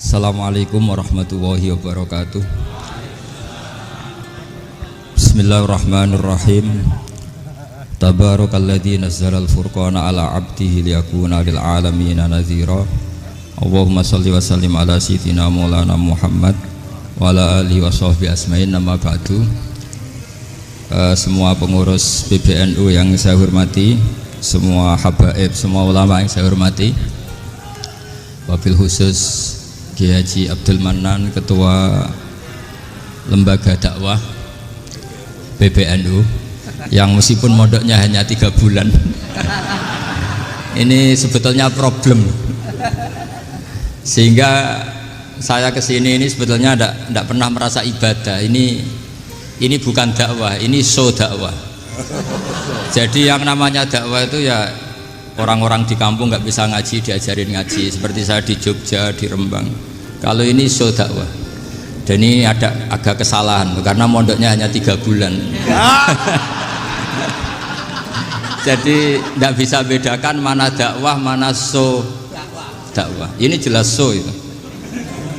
Assalamualaikum warahmatullahi wabarakatuh. Bismillahirrahmanirrahim. Tabarakalladzi nazzalal furqana ala 'abdihi liyakuna lil 'alamina nadhira. Allahumma shalli wa sallim ala sayyidina Maulana Muhammad wa ala alihi wa sahbihi asma'in. Nama ba'du. Semua pengurus PBNU yang saya hormati, semua habaib, semua ulama yang saya hormati, wabil khusus Kiai Haji Abdul Manan, Ketua Lembaga Dakwah PBNU, yang meskipun mondoknya hanya 3 bulan ini sebetulnya problem, sehingga saya kesini ini sebetulnya tidak pernah merasa ibadah. Ini bukan dakwah, ini show dakwah. Jadi yang namanya dakwah itu ya orang-orang di kampung nggak bisa ngaji, diajarin ngaji. Seperti saya di Jogja, di Rembang. Kalau ini show dakwah. Dan ini ada agak kesalahan karena mondoknya hanya 3 bulan. Jadi tidak bisa bedakan mana dakwah, mana show dakwah. Ini jelas show itu.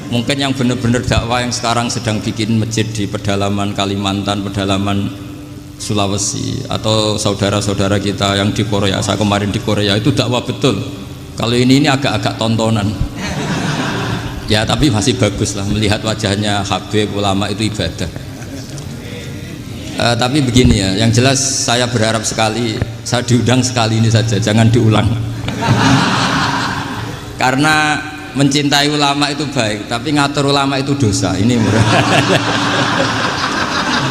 Mungkin yang benar-benar dakwah yang sekarang sedang bikin masjid di pedalaman Kalimantan, pedalaman Sulawesi, atau saudara-saudara kita yang di Korea. Saya kemarin di Korea, itu dakwah betul. Kalau ini agak-agak tontonan ya, tapi masih bagus lah melihat wajahnya habib ulama, itu ibadah. Tapi begini ya, yang jelas saya berharap sekali, saya diundang sekali ini saja, jangan diulang. Karena mencintai ulama itu baik, tapi ngatur ulama itu dosa. Ini murah.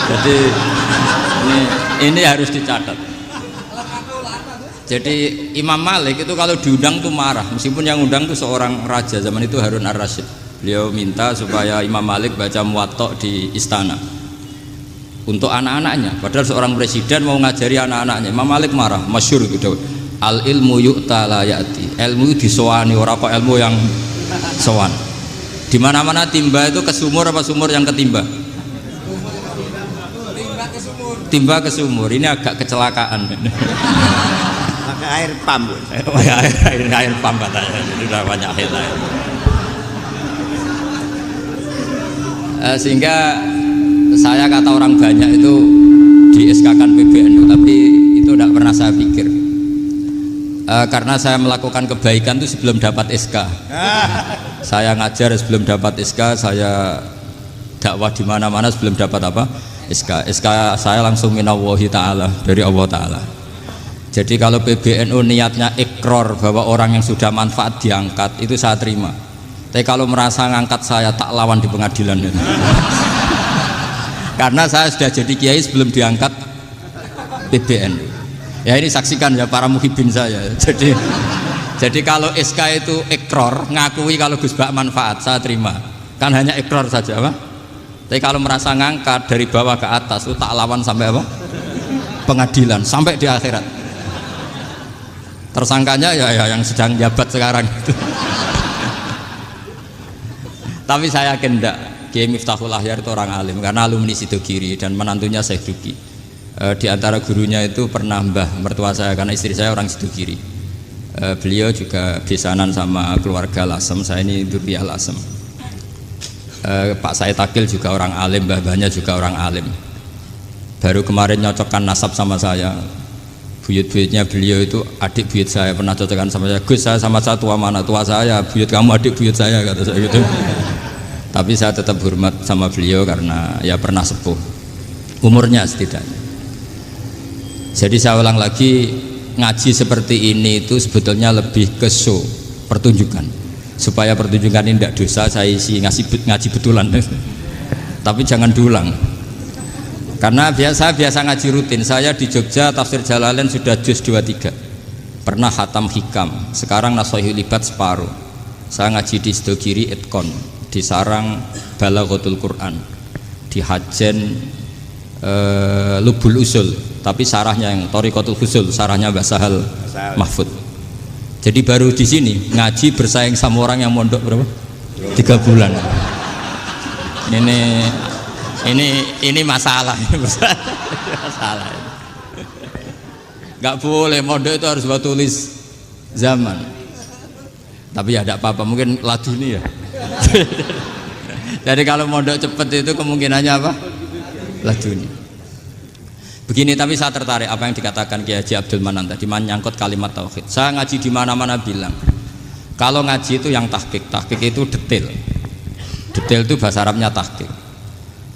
Jadi ini harus dicatat. Jadi Imam Malik itu kalau diundang tuh marah, meskipun yang undang tuh seorang raja zaman itu, Harun ar-Rasyid. Beliau minta supaya Imam Malik baca Muwatta di istana untuk anak-anaknya, padahal seorang presiden mau ngajari anak-anaknya. Imam Malik marah, masyhur gitu. Al ilmu yu'ta la ya'ti. Ilmu disowani, ora kok ilmu yang sowan. Di mana-mana timba itu ke sumur apa sumur yang ketimba? Timba ke sumur. Ini agak kecelakaan. Pakai air pam. Air pam katanya. Jadi udah banyak air. Sehingga saya kata orang banyak itu di SK-kan PBNU, tapi itu tidak pernah saya pikir. Karena saya melakukan kebaikan itu sebelum dapat SK. Saya ngajar sebelum dapat SK, saya dakwah di mana-mana sebelum dapat apa? SK saya langsung minallahi ta'ala, dari Allah ta'ala. Jadi kalau PBNU niatnya ikrar bahwa orang yang sudah manfaat diangkat, itu saya terima. Tapi kalau merasa ngangkat saya, tak lawan di pengadilan. Karena saya sudah jadi kiai sebelum diangkat PBNU. Ya ini saksikan ya para muhibin saya. Jadi kalau SK itu ikrar, ngakui kalau Gus Bak manfaat, saya terima. Kan hanya ikrar saja, apa? Tapi kalau merasa ngangkat dari bawah ke atas, itu tak lawan sampai apa? Pengadilan, sampai di akhirat. Tersangkanya ya yang sedang jabat sekarang. Tapi saya yakin enggak, Kiai Miftahul Ahyar itu orang alim, karena alumni Sidogiri dan menantunya Syekh Duki. Di antara gurunya itu pernah mbah mertua saya, karena istri saya orang Sidogiri. Beliau juga besanan sama keluarga Lasem, saya ini Durriyah Lasem. Pak Said Akil juga orang alim, mbah-mbahnya juga orang alim. Baru kemarin nyocokkan nasab sama saya. Buyut-buyutnya beliau itu adik buyut saya, pernah cocokkan sama saya. Gus, saya sama saya tua mana? Tua saya, buyut kamu adik buyut saya, kata saya gitu. Tapi saya tetap hormat sama beliau karena ya pernah sepuh umurnya setidaknya. Jadi saya ulang lagi, ngaji seperti ini itu sebetulnya lebih ke show, pertunjukan. Supaya pertunjukan ini tidak dosa, saya isi ngaji betulan. Tapi jangan diulang. Karena saya biasa ngaji rutin. Saya di Jogja tafsir Jalalain sudah juz 23. Pernah khatam hikam. Sekarang Nashahul Ibad separuh. Saya ngaji di Sidogiri Itkon, di Sarang Balaghatul Quran, di Hajen Lubul Usul, tapi sarahnya yang Thariqatul Usul, sarahnya Mbah Sahal Mahfud. Jadi baru di sini ngaji bersaing sama orang yang mondok berapa? 3 bulan. Ini masalah. Masalah. Gak boleh mondok itu harus buat tulis zaman. Tapi ya tidak apa-apa, mungkin laduni ya. Jadi kalau mondok cepet itu kemungkinannya apa? Lah dunia. Begini, tapi saya tertarik apa yang dikatakan Kiai Haji Abdul Manan tadi menyangkut kalimat tauhid. Saya ngaji di mana-mana bilang, kalau ngaji itu yang tahqiq itu detail. Detail itu bahasa Arabnya tahqiq.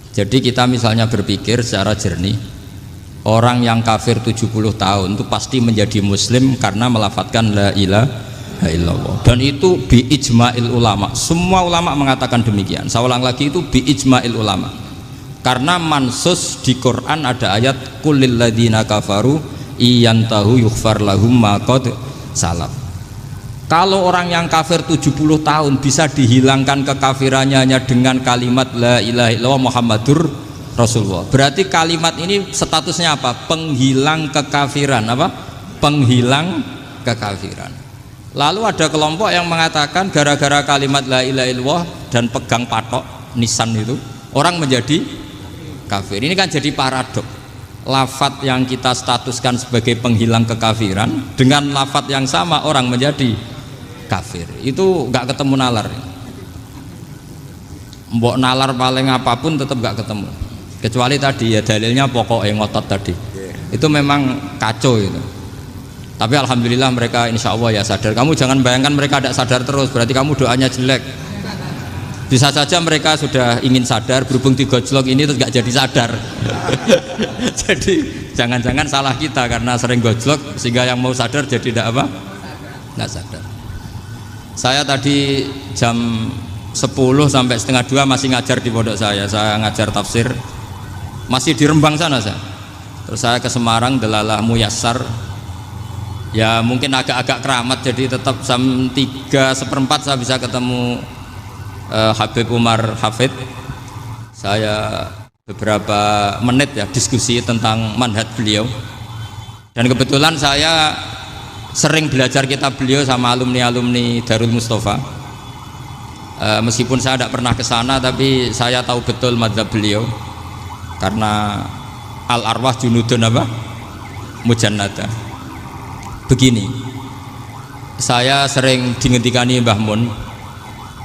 Jadi kita misalnya berpikir secara jernih, orang yang kafir 70 tahun itu pasti menjadi muslim karena melafadzkan la ilaha illallah. Dan itu bi ijma'il ulama. Semua ulama mengatakan demikian. Saya ulang lagi, itu bi ijma'il ulama. Karena mansus di Quran ada ayat kulil ladzina kafaru iyantahu yughfar lahum ma qad salaf. Kalau orang yang kafir 70 tahun bisa dihilangkan kekafirannya hanya dengan kalimat la ilaha illallah Muhammadur Rasulullah. Berarti kalimat ini statusnya apa? Penghilang kekafiran, apa? Penghilang kekafiran. Lalu ada kelompok yang mengatakan gara-gara kalimat la ilaha illallah dan pegang patok nisan itu orang menjadi kafir. Ini kan jadi paradok. Lafat yang kita statuskan sebagai penghilang kekafiran dengan lafat yang sama orang menjadi kafir. Itu nggak ketemu nalar. Mbok nalar paling apapun tetap nggak ketemu. Kecuali tadi ya dalilnya pokok yang ngotot tadi. Itu memang kacau itu. Tapi alhamdulillah mereka insya Allah ya sadar. Kamu jangan bayangkan mereka tidak sadar terus. Berarti kamu doanya jelek. Bisa saja mereka sudah ingin sadar, berhubung digojlok ini terus gak jadi sadar. Jadi jangan-jangan salah kita karena sering gojlok sehingga yang mau sadar jadi tidak apa? Nggak sadar. Saya tadi jam 10 sampai setengah 2 masih ngajar di pondok saya ngajar tafsir masih di Rembang sana saya. Terus saya ke Semarang Delalah Muyassar. Ya mungkin agak-agak keramat jadi tetap jam 3:4 saya bisa ketemu Habib Umar Hafid. Saya beberapa menit ya diskusi tentang manhaj beliau, dan kebetulan saya sering belajar kitab beliau sama alumni Darul Mustafa. Meskipun saya tidak pernah ke sana, tapi saya tahu betul mazhab beliau karena al arwah junudun apa mujannada. Begini, saya sering dingendikani Mbah Mun,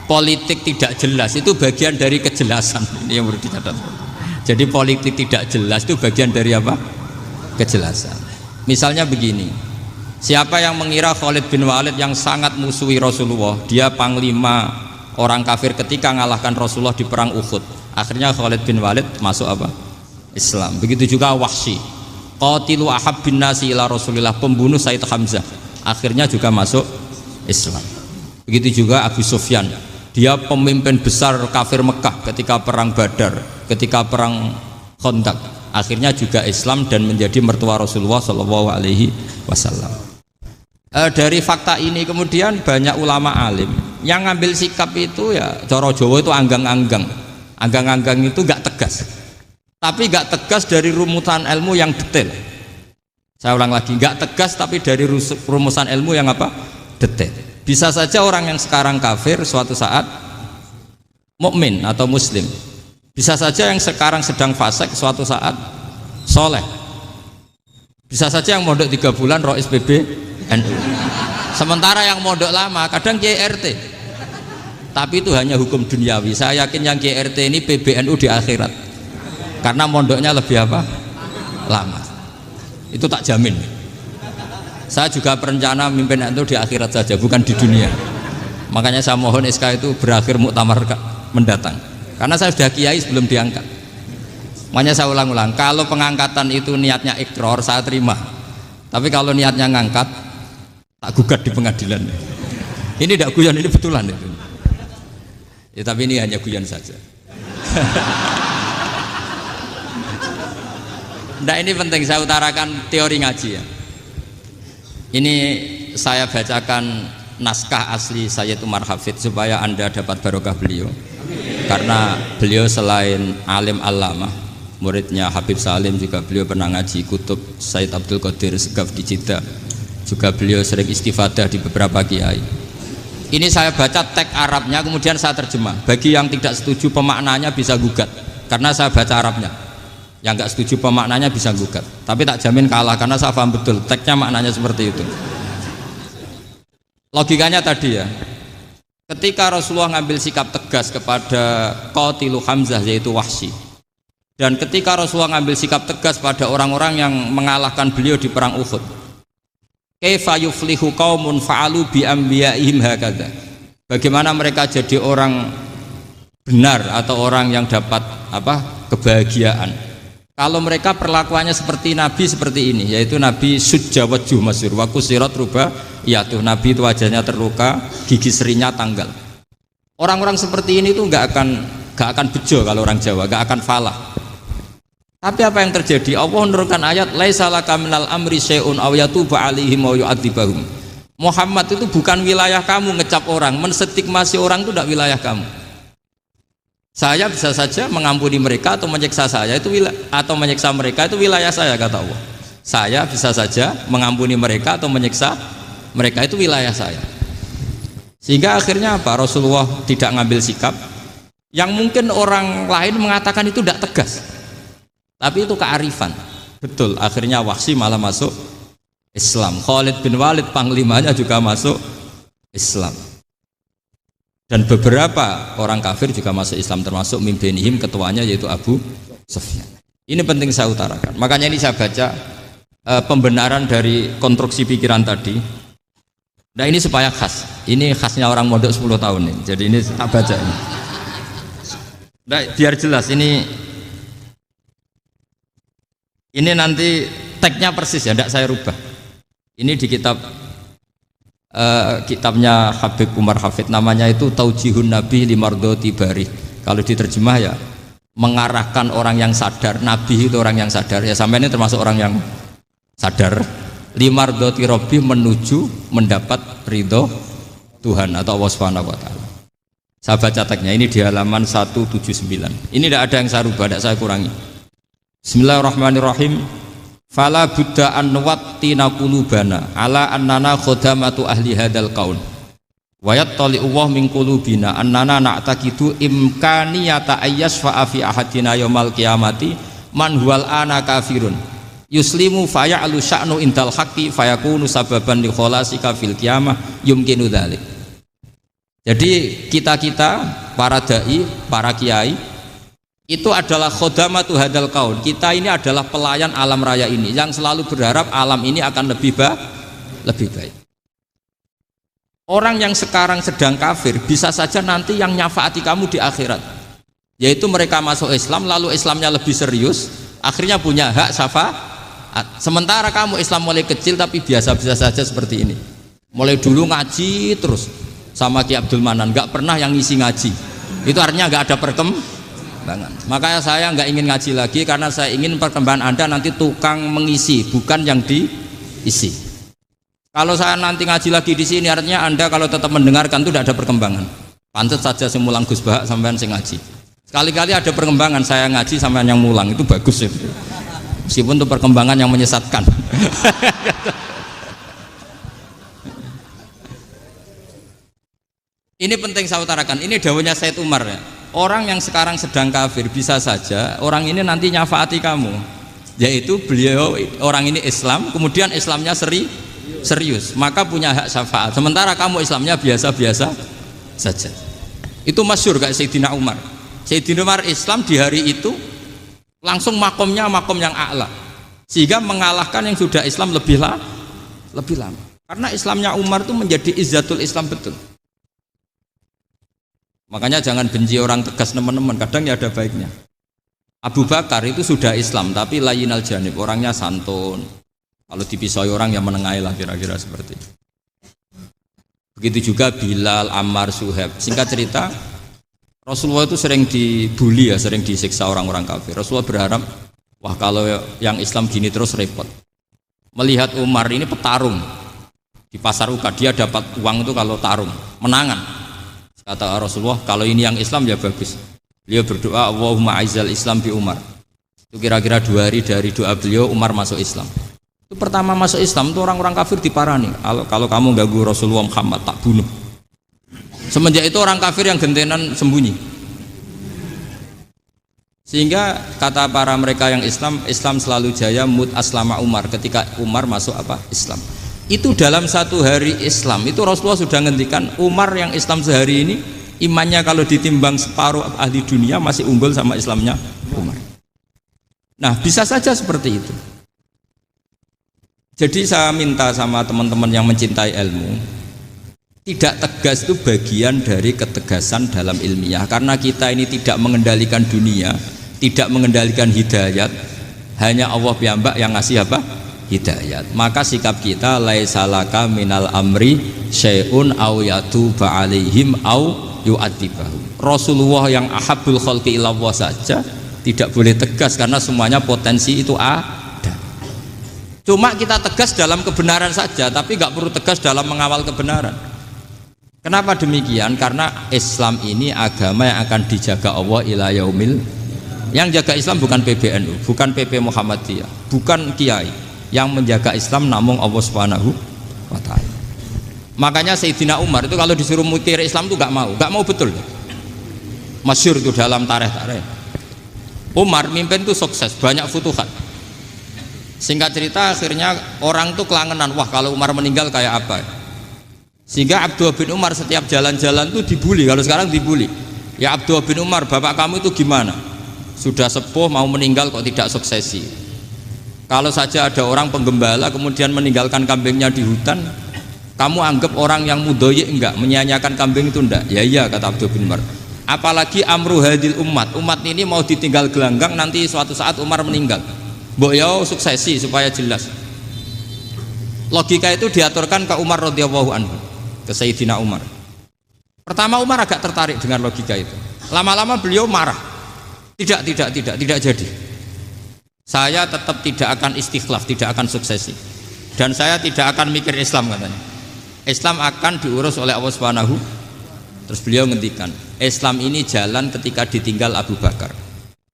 politik tidak jelas itu bagian dari kejelasan. Ini yang perlu dicatat. Jadi politik tidak jelas itu bagian dari apa? Kejelasan. Misalnya begini, siapa yang mengira Khalid bin Walid yang sangat musuhi Rasulullah, dia panglima orang kafir ketika ngalahkan Rasulullah di perang Uhud, akhirnya Khalid bin Walid masuk apa? Islam. Begitu juga Wahsy, qatilu ahab bin nasi ila Rasulillah, pembunuh Said Hamzah, akhirnya juga masuk Islam. Begitu juga Abu Sufyan, dia pemimpin besar kafir Mekah ketika perang Badar, ketika perang Khandaq, akhirnya juga Islam dan menjadi mertua Rasulullah Shallallahu Alaihi Wasallam. Dari fakta ini kemudian banyak ulama alim yang ngambil sikap itu ya coro Jawa itu anggang-anggang itu gak tegas, tapi gak tegas dari rumusan ilmu yang detail. Saya ulang lagi, gak tegas tapi dari rumusan ilmu yang apa? Detail. Bisa saja orang yang sekarang kafir suatu saat mukmin atau muslim. Bisa saja yang sekarang sedang fasik suatu saat soleh. Bisa saja yang mondok 3 bulan rois PB NU. Sementara yang mondok lama kadang Kiai RT. Tapi itu hanya hukum duniawi. Saya yakin yang Kiai RT ini PBNU di akhirat. Karena mondoknya lebih apa? Lama. Itu tak jamin. Saya juga berencana mimpin NU di akhirat saja, bukan di dunia. Makanya saya mohon SK itu berakhir muktamar mendatang. Karena saya sudah kiai sebelum diangkat. Makanya saya ulang-ulang, kalau pengangkatan itu niatnya ikror, saya terima. Tapi kalau niatnya ngangkat, tak gugat di pengadilan. Ini tidak guyon, ini betulan itu. Ya, tapi ini hanya guyon saja. Nah, ini penting saya utarakan teori ngaji ya. Ini saya bacakan naskah asli Sayyid Umar Hafid supaya Anda dapat barokah beliau. Karena beliau selain alim allamah, muridnya Habib Salim, juga beliau pernah ngaji kutub Sayyid Abdul Qadir Segaf di Jeddah. Juga beliau sering istifadah di beberapa kiai. Ini saya baca teks Arabnya kemudian saya terjemah. Bagi yang tidak setuju pemaknanya bisa gugat karena saya baca Arabnya. Yang nggak setuju pemaknanya bisa gugat, tapi tak jamin kalah karena saya paham betul teksnya maknanya seperti itu. Logikanya tadi ya, ketika Rasulullah ngambil sikap tegas kepada Qatilu Hamzah yaitu Wahsy, dan ketika Rasulullah ngambil sikap tegas pada orang-orang yang mengalahkan beliau di perang Uhud, kaifa yuflihu qaumun fa'alu bi anbiya'ihim hakadha, bagaimana mereka jadi orang benar atau orang yang dapat kebahagiaan kalau mereka perlakuannya seperti Nabi seperti ini, yaitu Nabi sujjawajjuh masyhur wa kusirat ruba, yaitu Nabi itu wajahnya terluka, gigi serinya tanggal. Orang-orang seperti ini tuh nggak akan bejo kalau orang Jawa, nggak akan falah. Tapi apa yang terjadi? Allah menurunkan ayat laisa laka minal amri syai'un aw yatuba 'alaihim aw yu'adzibahum. Muhammad itu bukan wilayah kamu ngecap orang, menstigmasi orang itu tidak wilayah kamu. Saya bisa saja mengampuni mereka atau menyiksa saya itu atau menyiksa mereka itu wilayah saya, kata Allah. Saya bisa saja mengampuni mereka atau menyiksa mereka itu wilayah saya. Sehingga akhirnya apa? Rasulullah tidak ngambil sikap yang mungkin orang lain mengatakan itu tidak tegas, tapi itu kearifan. Betul, akhirnya Wahsy malah masuk Islam. Khalid bin Walid panglimanya juga masuk Islam. Dan beberapa orang kafir juga masuk Islam, termasuk mimbenihim, ketuanya yaitu Abu Sufyan. Ini penting saya utarakan. Makanya ini saya baca pembenaran dari konstruksi pikiran tadi. Nah ini supaya khas. Ini khasnya orang mondok 10 tahun ini. Jadi ini tak baca ini. Nah, biar jelas ini nanti tagnya persis ya, tidak saya rubah. Ini di kitabnya Habib Umar Hafid, namanya itu Taujihun Nabi Limardoti Bari. Kalau diterjemah ya mengarahkan orang yang sadar, Nabi itu orang yang sadar ya, sampai ini termasuk orang yang sadar, Limardoti Robbi, menuju mendapat ridho Tuhan atau Allah Subhanahu wa Ta'ala. Saya baca tagnya ini di halaman 179. Ini tidak ada yang saya rubah, tidak saya kurangi. Bismillahirrahmanirrahim. Fala buddha an nuwattina qulubana ala annana khodamatu ahli hadal qaun wa yattali Allah min qulubina annana na'taqidu imkaniyata ayyasfa'a fi ahadina yaumal qiyamati man huwal ana kafirun yuslimu faya'lu sya'nu indal haqqi fayakunu sababan li kholasika fil qiyamah yumkinu dzalik. Jadi kita para dai, para kiai itu adalah khodamatu hadal kaun. Kita ini adalah pelayan alam raya ini yang selalu berharap alam ini akan lebih baik. Orang yang sekarang sedang kafir bisa saja nanti yang nyafaati kamu di akhirat, yaitu mereka masuk Islam lalu Islamnya lebih serius, akhirnya punya hak syafaat. Sementara kamu Islam mulai kecil tapi biasa-biasa saja seperti ini, mulai dulu ngaji terus sama Ki Abdul Manan, nggak pernah yang ngisi ngaji, itu artinya nggak ada perkembangan. Makanya saya nggak ingin ngaji lagi, karena saya ingin perkembangan Anda nanti tukang mengisi, bukan yang diisi. Kalau saya nanti ngaji lagi di sini, artinya Anda kalau tetap mendengarkan itu tidak ada perkembangan. Pantes saja semulang Gus Bahak sampean sing ngaji. Sekali-kali ada perkembangan, saya ngaji sampean yang mulang, itu bagus ya. Meskipun itu perkembangan yang menyesatkan. Ini penting saya utarakan. Ini dawuhnya Said Umar ya. Orang yang sekarang sedang kafir bisa saja orang ini nanti nyafaati kamu, yaitu beliau orang ini Islam, kemudian Islamnya serius, maka punya hak syafaat. Sementara kamu Islamnya biasa-biasa saja. Itu masyhur kayak Sayyidina Umar. Sayyidina Umar Islam di hari itu langsung makomnya makom yang a'la, sehingga mengalahkan yang sudah Islam lebih lama. Karena Islamnya Umar itu menjadi izzatul Islam betul. Makanya jangan benci orang tegas teman-teman, kadang ya ada baiknya. Abu Bakar itu sudah Islam tapi layinal janib, orangnya santun. Kalau dipisoi orang yang menengahi lah, kira-kira seperti itu. Begitu juga Bilal, Ammar, Suhaib. Singkat cerita, Rasulullah itu sering dibully ya, sering disiksa orang-orang kafir. Rasulullah berharap, wah kalau yang Islam gini terus repot. Melihat Umar ini petarung di pasar Uka, dia dapat uang itu kalau tarung, menangan. Kata Rasulullah, kalau ini yang Islam ya bagus. Beliau berdoa, Allahumma aizal Islam bi Umar. Itu kira-kira 2 hari dari doa beliau, Umar masuk Islam. Itu pertama masuk Islam itu orang-orang kafir diparani. Kalau kamu ganggu Rasulullah Muhammad tak bunuh. Semenjak itu orang kafir yang gentenan sembunyi. Sehingga kata para mereka yang Islam, Islam selalu jaya mut aslama Umar, ketika Umar masuk Islam. Itu dalam satu hari Islam itu Rasulullah sudah ngendikan Umar yang Islam sehari ini imannya kalau ditimbang separuh ahli dunia masih unggul sama Islamnya Umar. Nah bisa saja seperti itu. Jadi saya minta sama teman-teman yang mencintai ilmu, tidak tegas itu bagian dari ketegasan dalam ilmiah, karena kita ini tidak mengendalikan dunia, tidak mengendalikan hidayat, hanya Allah piyambak yang ngasih apa? Hidayat. Maka sikap kita laisalaka minal amri syai'un aw yatuba alaihim aw yu'adzibahum. Rasulullah yang ahabbul khalqi ilallah saja tidak boleh tegas karena semuanya potensi itu ada. Cuma kita tegas dalam kebenaran saja, tapi nggak perlu tegas dalam mengawal kebenaran. Kenapa demikian? Karena Islam ini agama yang akan dijaga Allah ila yaumil. Yang jaga Islam bukan PBNU, bukan PP Muhammadiyah, bukan kiai. Yang menjaga Islam namun Allah Subhanahu wa ta'ala. Makanya Sayyidina Umar itu kalau disuruh mikir Islam itu gak mau betul. Masyhur itu dalam tarikh-tarikh. Umar mimpin itu sukses, banyak futuhat. Singkat cerita akhirnya orang tuh kelangenan, wah kalau Umar meninggal kayak apa. Sehingga Abdullah bin Umar setiap jalan-jalan tuh dibully, kalau sekarang dibully. Ya Abdullah bin Umar, bapak kamu itu gimana? Sudah sepuh mau meninggal kok tidak suksesi. Kalau saja ada orang penggembala kemudian meninggalkan kambingnya di hutan, kamu anggap orang yang mudoyik enggak, menyanyiakan kambing itu enggak? Ya iya, kata Abdul bin Umar. Apalagi amru hadil umat ini mau ditinggal gelanggang, nanti suatu saat Umar meninggal. Mbok ya suksesi supaya jelas. Logika itu diaturkan ke Umar radhiyallahu anhu, ke Sayyidina Umar. Pertama Umar agak tertarik dengan logika itu. Lama-lama beliau marah. Tidak jadi. Saya tetap tidak akan istikhlaf, tidak akan suksesi, dan saya tidak akan mikir Islam, katanya. Islam akan diurus oleh Allah Subhanahu. Terus beliau ngendikan, Islam ini jalan ketika ditinggal Abu Bakar,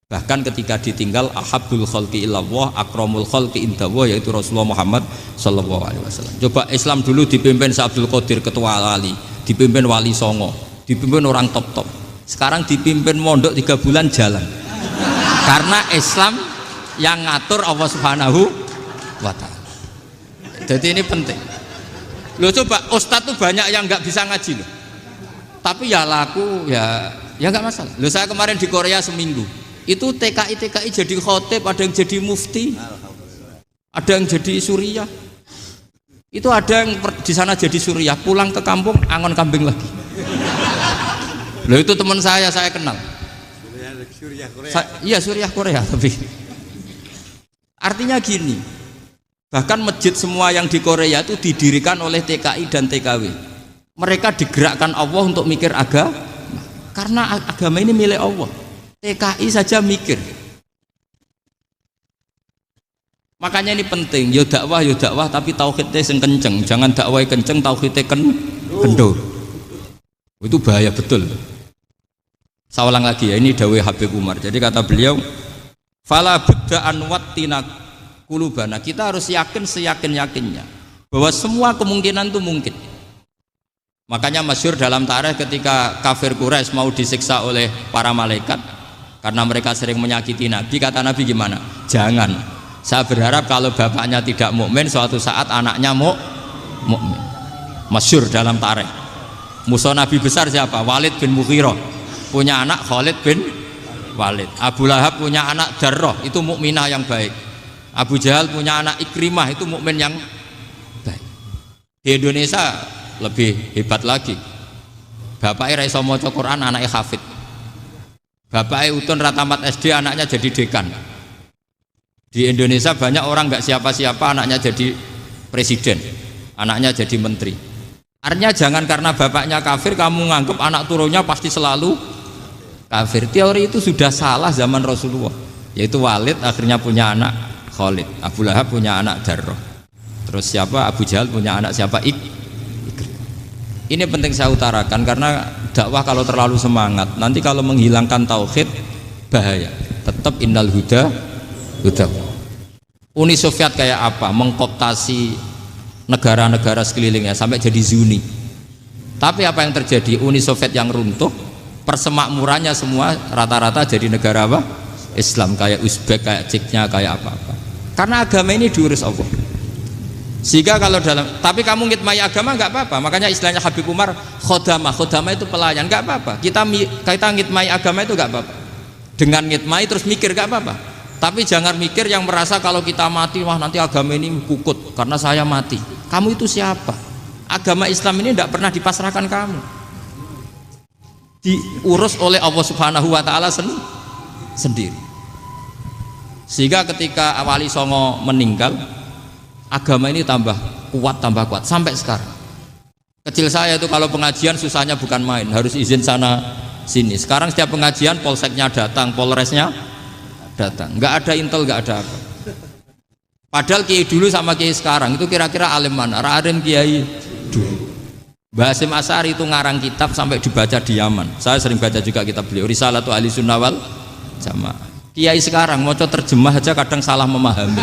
bahkan ketika ditinggal ahabbul khalqi ilallah akramul khalqi indallah, yaitu Rasulullah Muhammad sallallahu alaihi wasallam. Coba Islam dulu dipimpin Abdul Qadir ketua wali, dipimpin wali songo, dipimpin orang top. Sekarang dipimpin mondok 3 bulan jalan. Karena Islam yang ngatur Allah Subhanahu wa ta'ala. Jadi ini penting. Loh coba ustadz tuh banyak yang nggak bisa ngaji loh, tapi ya laku ya nggak masalah. Loh saya kemarin di Korea seminggu itu TKI jadi khotib, ada yang jadi mufti, ada yang jadi suriah. Itu ada yang di sana jadi suriah, pulang ke kampung angon kambing lagi. Loh itu teman saya kenal. Iya suriah Korea tapi. Artinya gini, bahkan masjid semua yang di Korea itu didirikan oleh TKI dan TKW. Mereka digerakkan Allah untuk mikir agama, karena agama ini milik Allah. TKI saja mikir. Makanya ini penting, yo dakwah tapi tauhidnya sing kenceng, jangan dakwah kenceng tauhidnya kendor. Itu bahaya betul. Saya ulang lagi ya, ini dawuh Habib Umar. Jadi kata beliau, fala budda an wattina kulubana, kita harus yakin seyakin-yakinnya bahwa semua kemungkinan itu mungkin. Makanya masyhur dalam tarikh ketika kafir Quraisy mau disiksa oleh para malaikat karena mereka sering menyakiti Nabi, kata Nabi gimana? Jangan. Saya berharap kalau bapaknya tidak mukmin, suatu saat anaknya mukmin. Masyhur dalam tarikh. Musuh Nabi besar siapa? Walid bin Mughirah. Punya anak Khalid bin Walid. Abu Lahab punya anak Darrah, itu mukminah yang baik. Abu Jahal punya anak Ikrimah, itu mukmin yang baik. Di Indonesia lebih hebat lagi. Bapaknya ra iso maca Quran, anaknya hafid. Bapaknya utun ra tamat SD, anaknya jadi dekan. Di Indonesia banyak orang nggak siapa-siapa, anaknya jadi presiden, anaknya jadi menteri. Artinya jangan karena bapaknya kafir kamu nganggep anak turunnya pasti selalu kafir. Teori itu sudah salah zaman Rasulullah. Yaitu Walid akhirnya punya anak Khalid, Abu Lahab punya anak Darrah, terus siapa? Abu Jahal punya anak siapa? Ini penting saya utarakan karena dakwah kalau terlalu semangat, nanti kalau menghilangkan tauhid bahaya. Tetap innal huda. Uni Soviet kayak apa? Mengkooptasi negara-negara sekelilingnya sampai jadi Zuni. Tapi apa yang terjadi? Uni Soviet yang runtuh, persemakmurannya semua rata-rata jadi negara apa? Islam, kayak Uzbek, kayak Ceknya, kayak apa-apa. Karena agama ini diurus Allah. Sehingga kalau tapi kamu ngitmai agama nggak apa-apa. Makanya istilahnya Habib Umar khodamah itu pelayan, nggak apa-apa. Kita ngitmai agama itu nggak apa-apa. Dengan ngitmai terus mikir nggak apa-apa. Tapi jangan mikir yang merasa kalau kita mati, wah nanti agama ini kukut karena saya mati. Kamu itu siapa? Agama Islam ini tidak pernah dipasrahkan kamu. Diurus oleh Allah Subhanahu wa taala sendiri. Sehingga ketika Wali Songo meninggal, agama ini tambah kuat sampai sekarang. Kecil saya itu kalau pengajian susahnya bukan main, harus izin sana sini. Sekarang setiap pengajian polseknya datang, polresnya datang, nggak ada intel, nggak ada apa. Padahal kiai dulu sama kiai sekarang itu kira-kira alim mana? Alim kiai dulu. Mbah Hasyim Asy'ari itu ngarang kitab sampai dibaca di Yaman. Saya sering baca juga kitab beliau, Risalatu Ahli Sunnah wal Jamaah. Kiai sekarang mau terjemah aja kadang salah memahami.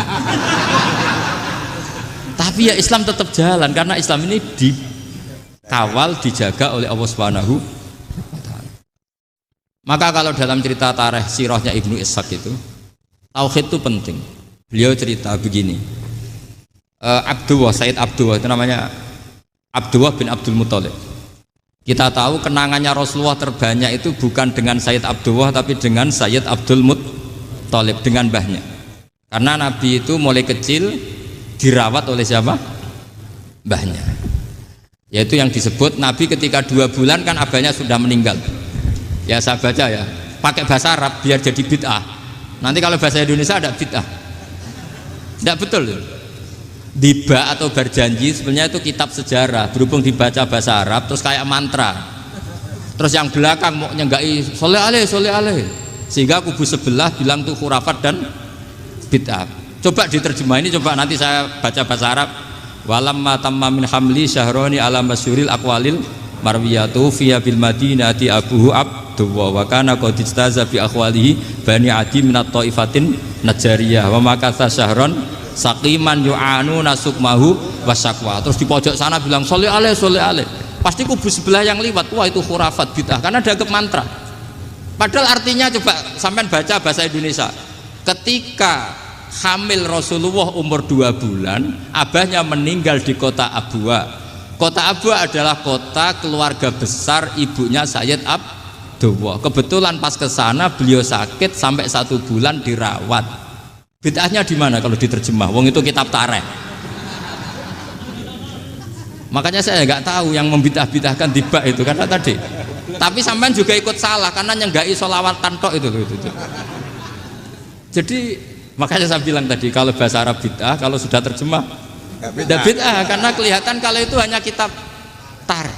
Tapi ya Islam tetap jalan karena Islam ini dikawal, dijaga oleh Allah Subhanahu wa taala. Maka kalau dalam cerita tarikh sirahnya Ibnu Ishaq itu, tauhid itu penting. Beliau cerita begini. Sayyid Abdullah itu namanya Abdullah bin Abdul Muthalib. Kita tahu kenangannya Rasulullah terbanyak itu bukan dengan Sayyid Abdullah tapi dengan Sayyid Abdul Muthalib, dengan mbahnya. Karena Nabi itu mulai kecil dirawat oleh siapa? Mbahnya. Yaitu yang disebut Nabi ketika 2 bulan kan abahnya sudah meninggal. Ya saya baca ya, pakai bahasa Arab biar jadi bid'ah. Nanti kalau bahasa Indonesia ada bid'ah. Tidak betul. Diba atau berjanji sebenarnya itu kitab sejarah, berhubung dibaca bahasa Arab terus kayak mantra. Terus yang belakang mau nyenggai soleh aleh, sehingga kubu sebelah bilang tuh khurafat dan bid'ah. Coba diterjemah ini, coba nanti saya baca bahasa Arab. Walamma tamma min hamli syahroni ala masyuril aqwalil marwiyatu fiya bil madinati abuhu abdullah wa kana qad istaza bi akhwalihi bani adi minat taifatin najariyah wa makatha syahron saqiman yu'anu nasukmahu wasyaqwa. Terus di pojok sana bilang sholli alaihi. Pasti kubu sebelah yang liwat, wah itu khurafat bid'ah karena dianggap mantra. Padahal artinya coba sampean baca bahasa Indonesia. Ketika hamil Rasulullah umur 2 bulan, abahnya meninggal di kota Abwa. Kota Abwa adalah kota keluarga besar ibunya Sayyid Abdullah. Kebetulan pas ke sana beliau sakit sampai 1 bulan dirawat. Bid'ahnya di mana kalau diterjemah? Wong itu kitab tarikh. Makanya saya nggak tahu yang membidah-bidahkan tiba itu karena tadi. Tapi sampean juga ikut salah karena nyenggai sholawatan tok itu. Jadi makanya saya bilang tadi kalau bahasa Arab bid'ah, kalau sudah terjemah tidak bid'ah karena kelihatan kalau itu hanya kitab tarikh.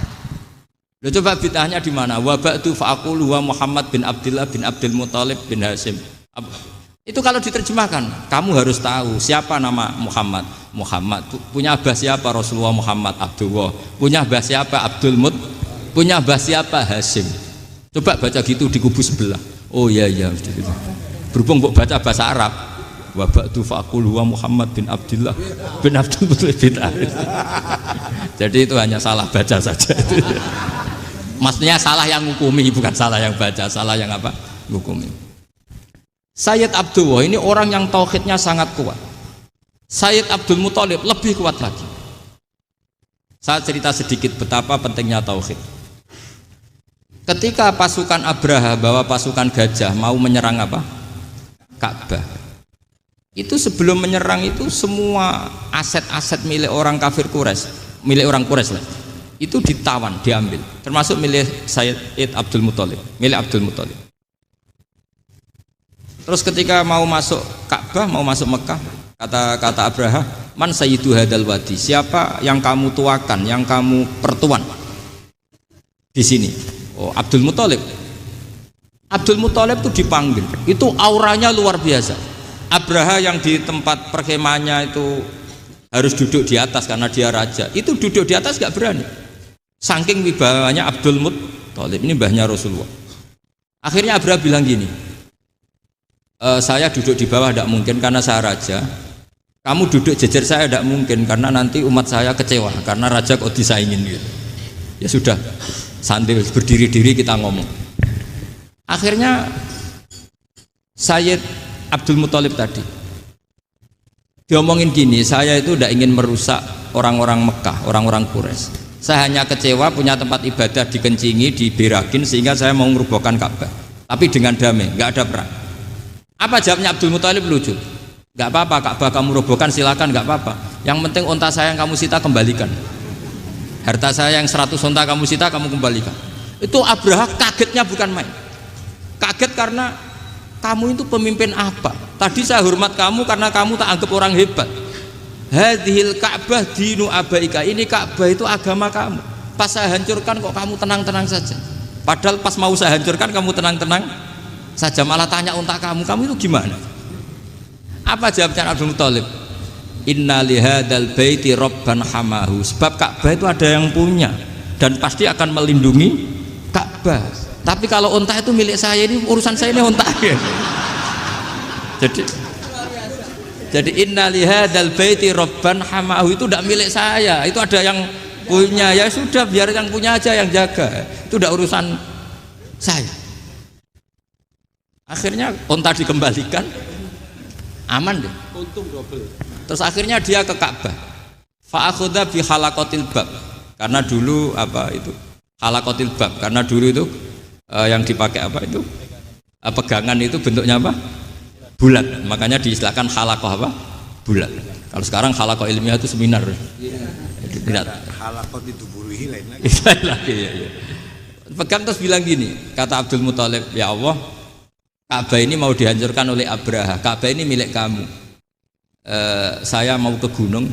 Loh, coba bid'ahnya di mana? Wa ba'du fa'aqulu wa Muhammad bin Abdullah bin Abdul Muthalib bin Hasyim. Itu kalau diterjemahkan, kamu harus tahu siapa nama Muhammad. Muhammad punya abah siapa? Rasulullah Muhammad Abdullah. Punya abah siapa? Abdul Mut. Punya abah siapa? Hasyim. Coba baca gitu di kubu sebelah. Oh iya gitu. Berhubung baca bahasa Arab. Wa ba'du fa'aqulu wa Muhammad bin Abdullah bin Abdul Muthalib bin Hasyim. Jadi itu hanya salah baca saja. Maksudnya salah yang hukumi, bukan salah yang baca, salah yang apa? Hukumi. Sayyid Abdullah ini orang yang tauhidnya sangat kuat. Sayyid Abdul Muthalib lebih kuat lagi. Saya cerita sedikit betapa pentingnya tauhid. Ketika pasukan Abraha bawa pasukan gajah mau menyerang apa? Ka'bah. Itu sebelum menyerang itu semua aset-aset milik orang kafir Quraisy, milik orang Quraisy lah. Itu ditawan, diambil. Termasuk milik Sayyid Abdul Muthalib, milik Abdul Muthalib. Terus ketika mau masuk Ka'bah, mau masuk Mekah, kata Abraha, man sayyidu hadal wadi, siapa yang kamu tuakan, yang kamu pertuan di sini? Oh, Abdul Muthalib. Abdul Muthalib itu dipanggil, itu auranya luar biasa. Abraha yang di tempat perkemahannya itu harus duduk di atas karena dia raja, itu duduk di atas gak berani. Saking wibawanya Abdul Muthalib, ini mbahnya Rasulullah. Akhirnya Abraha bilang gini, saya duduk di bawah tidak mungkin karena saya raja. Kamu duduk jejer saya tidak mungkin karena nanti umat saya kecewa karena raja kok disaingin gitu. Ya sudah, sambil berdiri-diri kita ngomong. Akhirnya Sayyid Abdul Muthalib tadi Diomongin gini, saya itu tidak ingin merusak orang-orang Mekah, orang-orang Quraisy. Saya hanya kecewa punya tempat ibadah dikencingi, diberakin sehingga saya mau merubuhkan Ka'bah. Tapi dengan damai, nggak ada perang. Apa jawabnya Abdul Muthalib? Lucu. Nggak apa-apa, Ka'bah kamu robohkan silakan, nggak apa-apa. Yang penting unta saya yang kamu sita kembalikan. Harta saya yang 100 unta kamu sita kamu kembalikan. Itu Abraha kagetnya bukan main. Kaget karena kamu itu pemimpin apa? Tadi saya hormat kamu karena kamu tak anggap orang hebat. Hadhil Ka'bah dinu abaika. Ini Ka'bah itu agama kamu. Pas saya hancurkan kok kamu tenang-tenang saja. Padahal pas mau saya hancurkan kamu tenang-tenang saja, malah tanya unta kamu itu gimana? Apa jawabnya Abdul Muthalib? Inna lihadal baiti robban hamahu. Sebab Ka'bah itu ada yang punya dan pasti akan melindungi Ka'bah. Tapi kalau unta itu milik saya, ini urusan saya, ini unta. Jadi inna lihadal baiti robban hamahu itu tidak milik saya, itu ada yang punya. Ya sudah, biar yang punya aja yang jaga, itu tidak urusan saya. Akhirnya unta dikembalikan, aman deh, untung double. Terus akhirnya dia ke Ka'bah, fa'akhudha bi halaqatil bab, karena dulu apa itu halaqatil bab, karena dulu itu yang dipakai apa itu pegangan itu bentuknya apa, bulat, makanya diistilahkan halaqah apa, bulat. Kalau sekarang halaqah ilmiah itu seminar. Tidak. Halaqah itu buruhi lain lagi. Lagi ya. Pegang terus bilang gini, kata Abdul Muthalib, ya Allah, Ka'bah ini mau dihancurkan oleh Abraha. Ka'bah ini milik kamu. Saya mau ke gunung,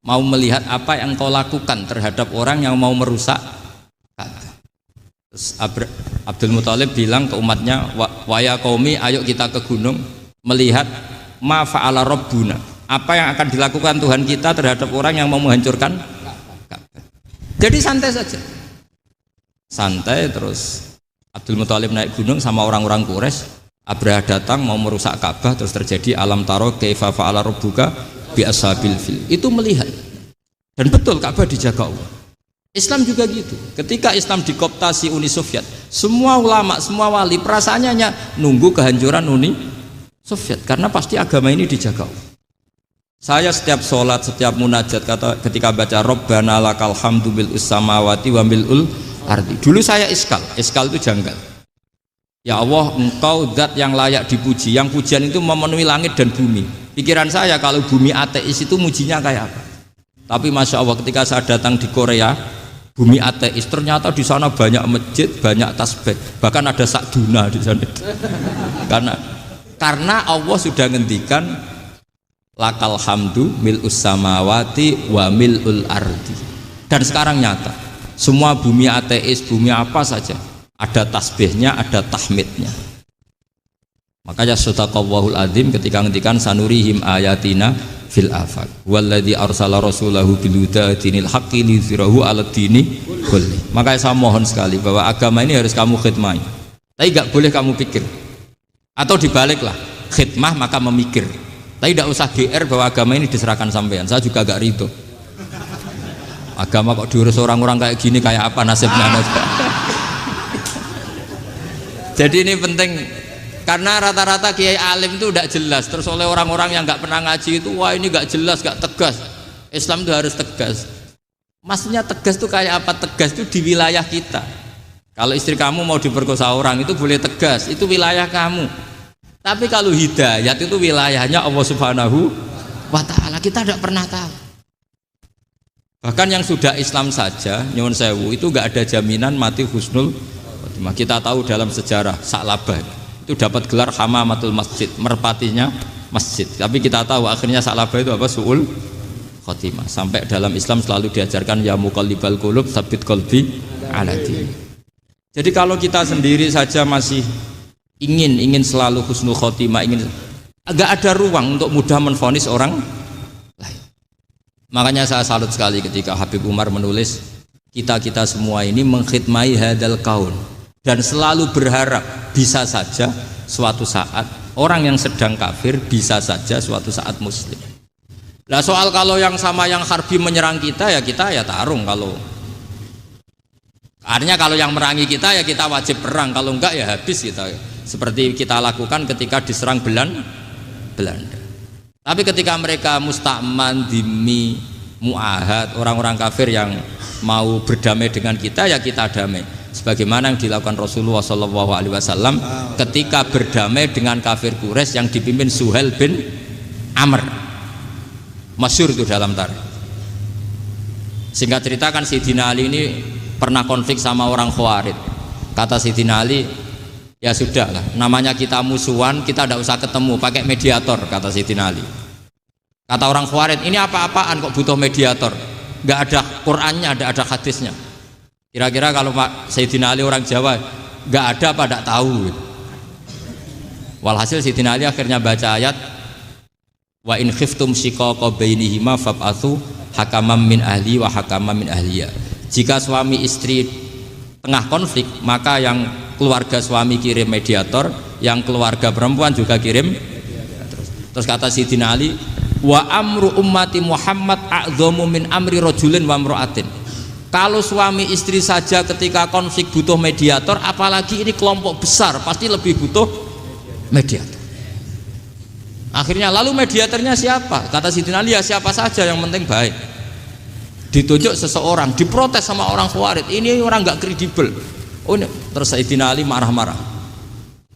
mau melihat apa yang kau lakukan terhadap orang yang mau merusak Ka'bah. Terus Abdul Muthalib bilang ke umatnya, wa ya qaumi, ayo kita ke gunung melihat ma fa'ala rabbuna, apa yang akan dilakukan Tuhan kita terhadap orang yang mau menghancurkan Ka'bah. Jadi santai saja, santai. Terus Abdul Muthalib naik gunung sama orang-orang Quraisy. Abraha datang mau merusak Ka'bah, terus terjadi alam taro kaifa fa'ala rabbuka bi ashabil fil. Itu melihat, dan betul Ka'bah dijaga Allah. Islam juga gitu. Ketika Islam dikooptasi Uni Soviet, semua ulama, semua wali perasaannya hanya nunggu kehancuran Uni Soviet, karena pasti agama ini dijaga Allah. Saya setiap sholat, setiap munajat, ketika baca Rabbana lakal hamdu bil samawati wa mil'ul ardi. Dulu saya iskal itu janggal. Ya Allah, engkau zat yang layak dipuji, yang pujian itu memenuhi langit dan bumi. Pikiran saya kalau bumi ateis itu mujinya kayak apa? Tapi Masya Allah, ketika saya datang di Korea, bumi ateis, ternyata di sana banyak masjid, banyak tasbih, bahkan ada sakduna di sana. Karena Allah sudah ngendikan lakal hamdu mil'us samawati wa mil'ul ardi. Dan sekarang nyata, semua bumi ateis, bumi apa saja, ada tasbihnya, ada tahmidnya. Makanya sadaqallahul adzim ketika ngendikan sanurihim ayatina fil afaq walladzi arsala rasulahu bil huda dinil haqqi liyuzhirahu 'alad dini kulli. Makanya saya mohon sekali bahwa agama ini harus kamu khidmah. Tapi enggak boleh kamu pikir. Atau dibaliklah, khidmah maka memikir. Tapi tidak usah GR bahwa agama ini diserahkan sampean. Saya juga enggak ridho. Agama kok diurus orang-orang kayak gini, kayak apa nasibnya? Jadi ini penting, karena rata-rata kiai alim itu tidak jelas. Terus oleh orang-orang yang nggak pernah ngaji itu, wah ini nggak jelas, nggak tegas. Islam itu harus tegas. Maksudnya tegas itu kayak apa? Tegas itu di wilayah kita. Kalau istri kamu mau diperkosa orang itu boleh tegas, itu wilayah kamu. Tapi kalau hidayat itu wilayahnya Allah Subhanahu wa Ta'ala, kita tidak pernah tahu. Bahkan yang sudah Islam saja, nyuwun sewu, itu nggak ada jaminan mati husnul. Kita tahu dalam sejarah Sa'labah itu dapat gelar hamamatul masjid, merpatinya masjid. Tapi kita tahu akhirnya Sa'labah itu apa? Su'ul khotimah. Sampai dalam Islam selalu diajarkan ya muqallibal qulub tsabbit qalbi ala din. Jadi kalau kita sendiri saja masih ingin selalu husnul khotimah, agak ada ruang untuk mudah menvonis orang lain. Makanya saya salut sekali ketika Habib Umar menulis kita semua ini mengkhidmati hadal kaun, dan selalu berharap bisa saja suatu saat orang yang sedang kafir bisa saja suatu saat muslim. Nah soal kalau yang sama yang harbi menyerang kita ya tarung. Kalau artinya kalau yang merangi kita ya kita wajib perang, kalau enggak ya habis kita. Seperti kita lakukan ketika diserang Belanda. Tapi ketika mereka musta'man, dhimmi, mu'ahad, orang-orang kafir yang mau berdamai dengan kita, ya kita damai. Sebagaimana yang dilakukan Rasulullah SAW ketika berdamai dengan kafir Quraisy yang dipimpin Suhail bin Amr. Masyhur itu dalam tarikh. Singkat cerita kan Sayyidina Ali ini pernah konflik sama orang Khawarij. Kata Sayyidina Ali, ya sudah lah, namanya kita musuhan, kita tidak usah ketemu, pakai mediator, kata Sayyidina Ali. Kata orang Khawarij, ini apa-apaan kok butuh mediator, nggak ada Qur'annya, ada hadisnya. Kira-kira kalau Pak Sayyidina Ali orang Jawa, nggak ada apa tidak tahu. Walhasil Sayyidina Ali akhirnya baca ayat, wa in khiftum shiqaqa bainihima fab'atsu hakaman min ahli wa hakaman min ahliya. Jika suami istri tengah konflik, maka yang keluarga suami kirim mediator, yang keluarga perempuan juga kirim. Terus kata Sayyidina Ali, wa amru ummati Muhammad a'dhamu min amri rajulin wa imra'atin. Kalau suami istri saja ketika konflik butuh mediator, apalagi ini kelompok besar pasti lebih butuh mediator. Akhirnya lalu mediatornya siapa? Kata Sayyidina Ali, ya siapa saja yang penting baik. Ditunjuk seseorang, diprotes sama orang Khawarij, ini orang nggak kredibel. Oh, ini. Terus Sayyidina Ali marah-marah.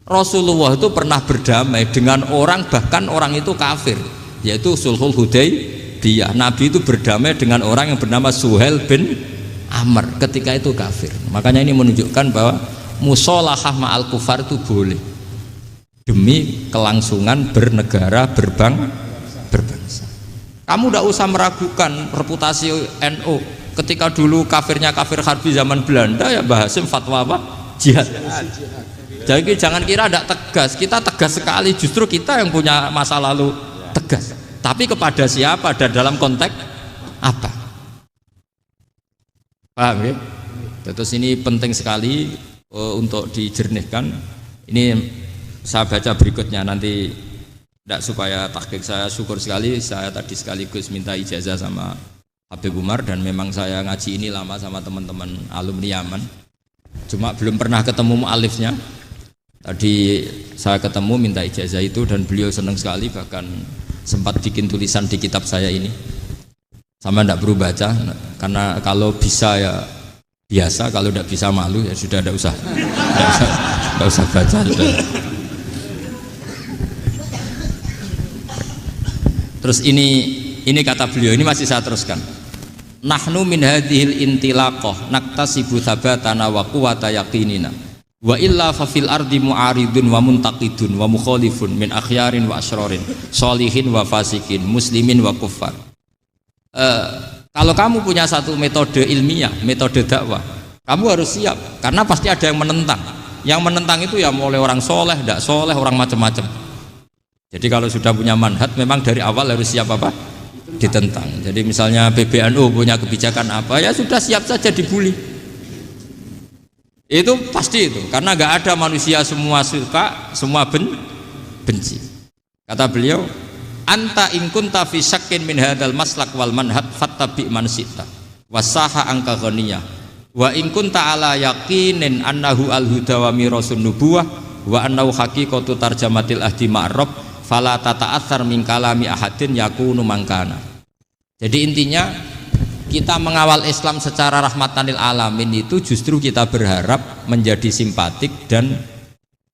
Rasulullah itu pernah berdamai dengan orang, bahkan orang itu kafir, yaitu Sulhul Hudaybiyah. Nabi itu berdamai dengan orang yang bernama Suhail bin Amr ketika itu kafir. Makanya ini menunjukkan bahwa musolahah ma'al kufar itu boleh demi kelangsungan bernegara, berbangsa. Kamu tidak usah meragukan reputasi NU. Ketika dulu kafirnya kafir harbi zaman Belanda, ya Mbah Hasim fatwa apa? Jihad. Jadi jangan kira tidak tegas, kita tegas sekali, justru kita yang punya masa lalu tegas. Tapi kepada siapa dan dalam konteks apa? Paham ya? Terus ini penting sekali untuk dijernihkan. Ini saya baca berikutnya nanti, tidak supaya tahqiq. Saya syukur sekali, saya tadi sekaligus minta ijazah sama Habib Umar, dan memang saya ngaji ini lama sama teman-teman alumni Yaman, cuma belum pernah ketemu mu'alifnya. Tadi saya ketemu minta ijazah itu, dan beliau senang sekali, bahkan sempat bikin tulisan di kitab saya ini. Sama tidak perlu baca, karena kalau bisa ya biasa, kalau tidak bisa malu ya sudah, tidak usah baca sudah. Terus ini kata beliau, ini masih saya teruskan. Nahnu min hadhil intilaqah naktasibu thabatana wa quwwata yaqinina wa illa fa fil ardi mu'aridun wa muntaqidun wa mukhalifun min akhyarin wa asrarin sholihin wa fasikin muslimin wa kuffar. Kalau kamu punya satu metode ilmiah, metode dakwah, kamu harus siap, karena pasti ada yang menentang. Yang menentang itu ya mulai orang soleh, tidak soleh, orang macam-macam. Jadi kalau sudah punya manhaj, memang dari awal harus siap apa? Ditentang. Jadi misalnya PBNU punya kebijakan apa, ya sudah siap saja dibully. Itu pasti itu, karena nggak ada manusia semua suka, semua benci. Kata beliau, anta in kunta fi syakkin min hadzal maslak wal manhaj fattabi man syi'ta wasaha angka ghaniyah wa in kunta ala yaqinin annahu al huda wa mirasun nubuwah wa annahu haqiqatu tarjamatil ahdi ma'rab fala tata'athar min kalami ahadin yakunu mangkana. Jadi intinya kita mengawal Islam secara rahmatan lil alamin itu justru kita berharap menjadi simpatik dan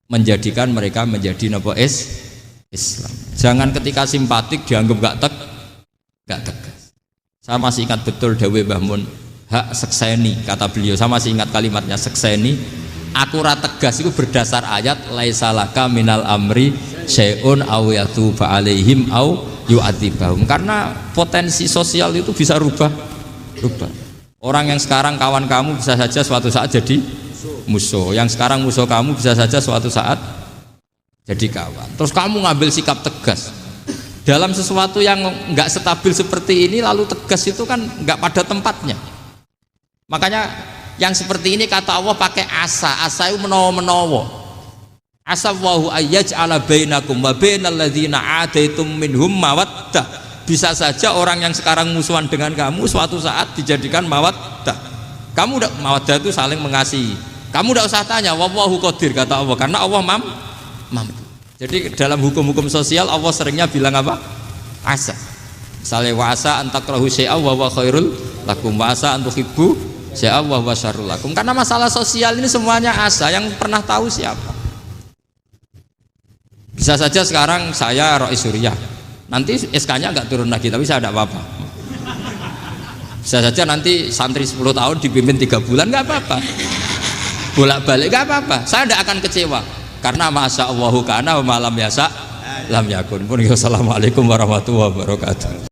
menjadikan mereka menjadi napa Islam. Jangan ketika simpatik dianggap gak tegas. Saya masih ingat betul dawe Mbah Mun, hak sekseni, kata beliau. Saya masih ingat kalimatnya, sekseni. Akurat tegas itu berdasar ayat laisalaka minal amri syai'un aw yatuba alaihim aw yu'adzibahum. Karena potensi sosial itu bisa rubah. Orang yang sekarang kawan kamu bisa saja suatu saat jadi musuh. Yang sekarang musuh kamu bisa saja suatu saat jadi kawan. Terus kamu ngambil sikap tegas dalam sesuatu yang nggak stabil seperti ini, lalu tegas itu kan nggak pada tempatnya. Makanya yang seperti ini kata Allah pakai asa itu menawa. Asa wahu ayyaj'ala bainakum wa bainal ladzina adaitum minhum mawaddah. Bisa saja orang yang sekarang musuhan dengan kamu suatu saat dijadikan mawaddah. Kamu udah mawaddah itu saling mengasihi. Kamu udah usah tanya, wallahu qadir, kata Allah, karena Allah mampu. Jadi dalam hukum-hukum sosial Allah seringnya bilang apa? asa. Misalnya wasa antakrahu syai'a wa huwa khairul lakum, wasa antuhibbu syai'a wa huwa syarrul lakum. Karena masalah sosial ini semuanya asa, yang pernah tahu siapa. Bisa saja sekarang saya Rois Suriah, nanti SK-nya nggak turun lagi, tapi saya tidak apa-apa. Bisa saja nanti santri 10 tahun dipimpin 3 bulan, nggak apa-apa. Bolak-balik nggak apa-apa, saya tidak akan kecewa. Karena masya Allahu kana wa malam yasa lam yakun. Assalamualaikum warahmatullahi wabarakatuh.